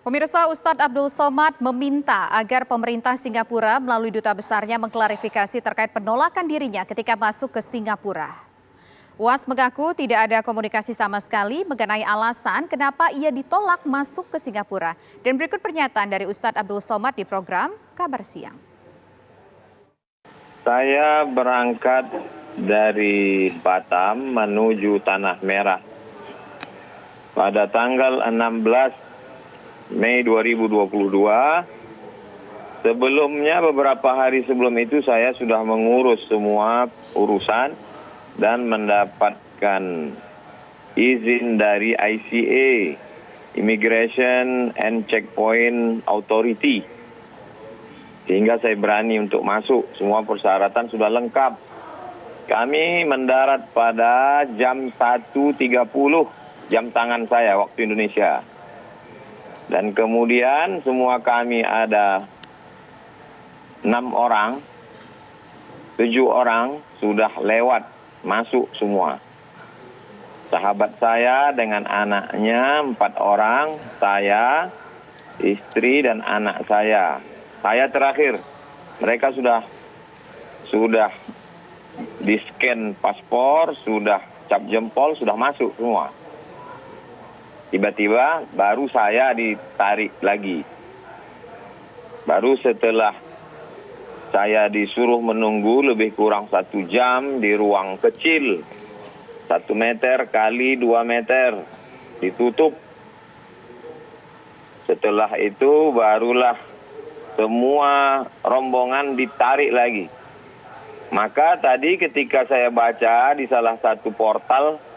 Pemirsa, Ustadz Abdul Somad meminta agar pemerintah Singapura melalui duta besarnya mengklarifikasi terkait penolakan dirinya ketika masuk ke Singapura. UAS mengaku tidak ada komunikasi sama sekali mengenai alasan kenapa ia ditolak masuk ke Singapura. Dan berikut pernyataan dari Ustadz Abdul Somad di program Kabar Siang. Saya berangkat dari Batam menuju Tanah Merah pada tanggal 16 Mei 2022. Sebelumnya beberapa hari sebelum itu saya sudah mengurus semua urusan dan mendapatkan izin dari ICA, Immigration and Checkpoint Authority. Sehingga saya berani untuk masuk, semua persyaratan sudah lengkap. Kami mendarat pada jam 1.30 jam tangan saya waktu Indonesia. Dan kemudian semua kami ada 6 orang, 7 orang sudah lewat masuk semua. Sahabat saya dengan anaknya 4 orang, saya, istri dan anak saya. Saya terakhir, mereka sudah di-scan paspor, sudah cap jempol, sudah masuk semua. Tiba-tiba baru saya ditarik lagi. Baru setelah saya disuruh menunggu lebih kurang 1 jam di ruang kecil. 1 meter kali 2 meter. Ditutup. Setelah itu barulah semua rombongan ditarik lagi. Maka tadi ketika saya baca di salah satu portal,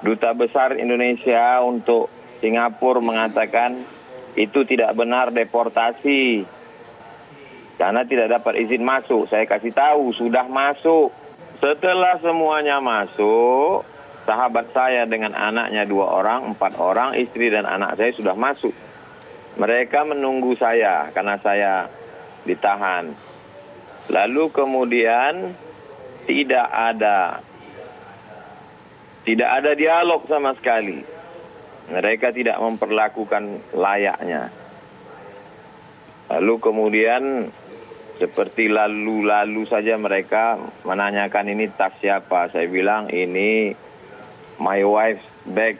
Duta Besar Indonesia untuk Singapura mengatakan itu tidak benar deportasi karena tidak dapat izin masuk. Saya kasih tahu sudah masuk. Setelah semuanya masuk, sahabat saya dengan anaknya 2 orang, 4 orang, istri dan anak saya sudah masuk. Mereka menunggu saya karena saya ditahan. Lalu kemudian tidak ada dialog sama sekali. Mereka tidak memperlakukan layaknya. Lalu kemudian seperti lalu-lalu saja mereka menanyakan ini tas siapa. Saya bilang ini my wife's bag.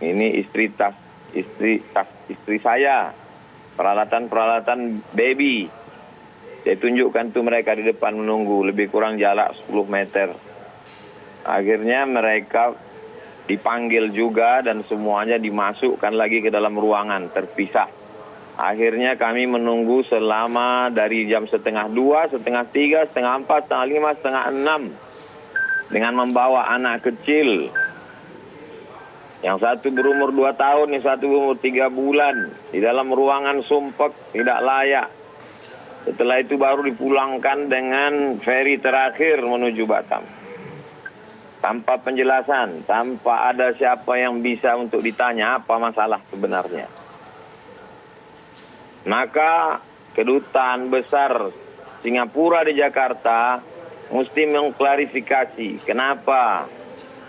Ini istri saya. Peralatan baby. Saya tunjukkan tuh mereka di depan menunggu. Lebih kurang jarak 10 meter. Akhirnya mereka dipanggil juga dan semuanya dimasukkan lagi ke dalam ruangan terpisah. Akhirnya kami menunggu selama dari jam 1:30, 1:30, 3:30, 4, 4:30, 5, 5:30 dengan membawa anak kecil. Yang satu berumur 2 tahun, yang satu berumur 3 bulan. Di dalam ruangan sumpek, tidak layak. Setelah itu baru dipulangkan dengan feri terakhir menuju Batam. Tanpa penjelasan, tanpa ada siapa yang bisa untuk ditanya apa masalah sebenarnya. Maka Kedutaan Besar Singapura di Jakarta mesti mengklarifikasi kenapa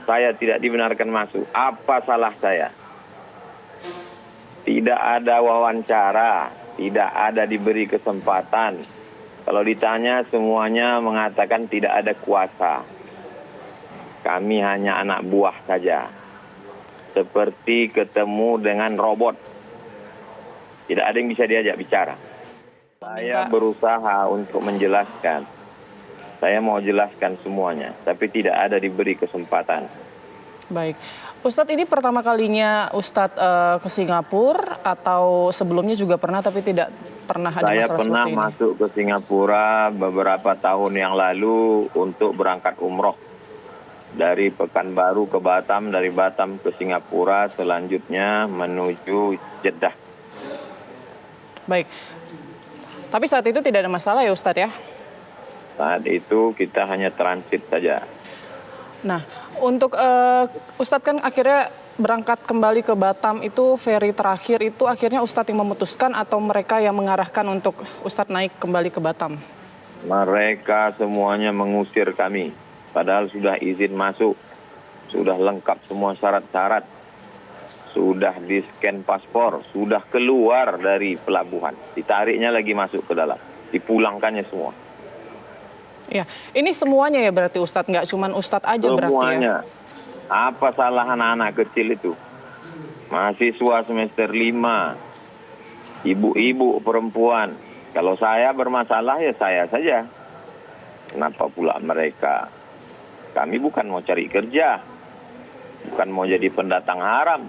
saya tidak dibenarkan masuk. Apa salah saya? Tidak ada wawancara, tidak ada diberi kesempatan. Kalau ditanya semuanya mengatakan tidak ada kuasa. Kami hanya anak buah saja. Seperti ketemu dengan robot. Tidak ada yang bisa diajak bicara. Saya berusaha untuk menjelaskan. Saya mau jelaskan semuanya. Tapi tidak ada diberi kesempatan. Baik. Ustadz, ini pertama kalinya Ustadz ke Singapura atau sebelumnya juga pernah tapi tidak pernah ada masalah seperti ini? Saya pernah masuk ke Singapura beberapa tahun yang lalu untuk berangkat umroh. Dari Pekanbaru ke Batam, dari Batam ke Singapura, selanjutnya menuju Jeddah. Baik. Tapi saat itu tidak ada masalah ya Ustadz ya? Saat itu kita hanya transit saja. Nah, untuk Ustadz kan akhirnya berangkat kembali ke Batam itu feri terakhir itu akhirnya Ustadz yang memutuskan atau mereka yang mengarahkan untuk Ustadz naik kembali ke Batam? Mereka semuanya mengusir kami. Padahal sudah izin masuk, sudah lengkap semua syarat-syarat, sudah di-scan paspor, sudah keluar dari pelabuhan. Ditariknya lagi masuk ke dalam, dipulangkannya semua. Ya, ini semuanya ya berarti Ustadz, nggak cuma Ustadz aja berarti ya? Semuanya. Apa salah anak-anak kecil itu? Mahasiswa semester 5, ibu-ibu perempuan. Kalau saya bermasalah ya saya saja. Kenapa pula mereka? Kami bukan mau cari kerja, bukan mau jadi pendatang haram.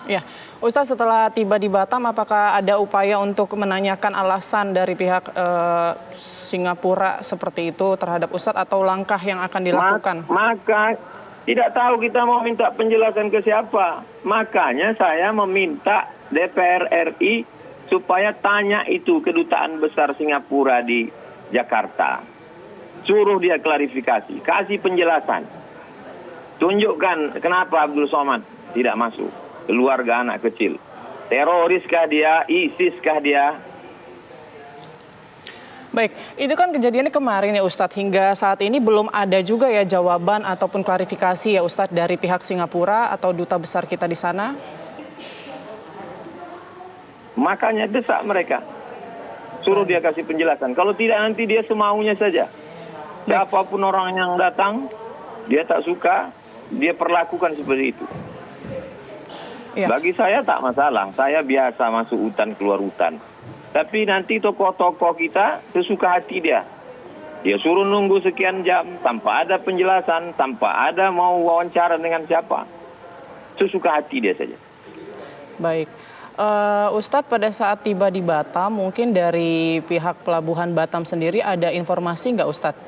Ya, Ustadz, setelah tiba di Batam, apakah ada upaya untuk menanyakan alasan dari pihak Singapura seperti itu terhadap Ustadz atau langkah yang akan dilakukan? Maka tidak tahu kita mau minta penjelasan ke siapa. Makanya saya meminta DPR RI supaya tanya itu kedutaan besar Singapura di Jakarta. Suruh dia klarifikasi, kasih penjelasan. Tunjukkan kenapa Abdul Somad tidak masuk. Keluarga anak kecil. Teroriskah dia? ISIS-kah dia? Baik, itu kan kejadiannya kemarin ya Ustadz. Hingga saat ini belum ada juga ya jawaban ataupun klarifikasi ya Ustadz dari pihak Singapura atau duta besar kita di sana. Makanya desak mereka. Suruh dia kasih penjelasan. Kalau tidak nanti dia semaunya saja. Siapapun orang yang datang, dia tak suka, dia perlakukan seperti itu. Ya. Bagi saya tak masalah, saya biasa masuk hutan keluar hutan. Tapi nanti tokoh-tokoh kita sesuka hati dia. Dia suruh nunggu sekian jam tanpa ada penjelasan, tanpa ada mau wawancara dengan siapa. Sesuka hati dia saja. Baik, Ustadz, pada saat tiba di Batam, mungkin dari pihak Pelabuhan Batam sendiri ada informasi nggak Ustadz?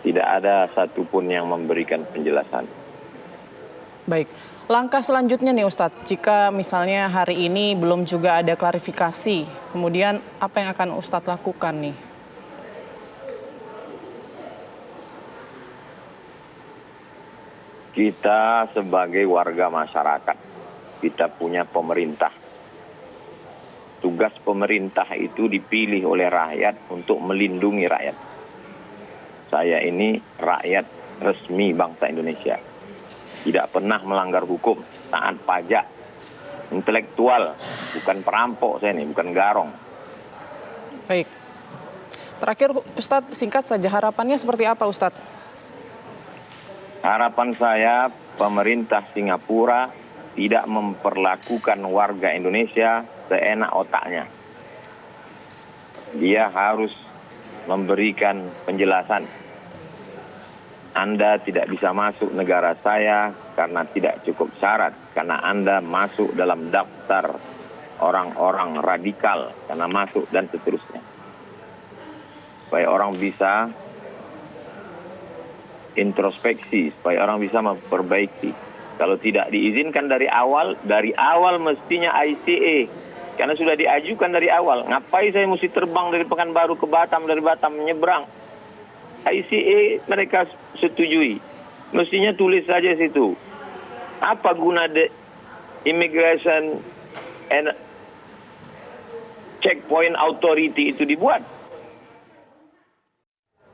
Tidak ada satupun yang memberikan penjelasan. Baik, langkah selanjutnya nih Ustadz, jika misalnya hari ini belum juga ada klarifikasi, kemudian apa yang akan Ustadz lakukan nih? Kita sebagai warga masyarakat, kita punya pemerintah. Tugas pemerintah itu dipilih oleh rakyat untuk melindungi rakyat. Saya ini rakyat resmi bangsa Indonesia. Tidak pernah melanggar hukum, taat pajak, intelektual, bukan perampok saya ini, bukan garong. Baik, terakhir Ustadz, singkat saja harapannya seperti apa Ustadz? Harapan saya pemerintah Singapura tidak memperlakukan warga Indonesia seenak otaknya. Dia harus memberikan penjelasan. Anda tidak bisa masuk negara saya karena tidak cukup syarat, karena Anda masuk dalam daftar orang-orang radikal, karena masuk dan seterusnya. Supaya orang bisa introspeksi, supaya orang bisa memperbaiki. Kalau tidak diizinkan dari awal mestinya ICA, karena sudah diajukan dari awal. Ngapain saya mesti terbang dari Pekanbaru ke Batam, dari Batam menyeberang? ICA mereka setujui. Mestinya tulis saja situ. Apa guna Immigration and Checkpoint Authority itu dibuat?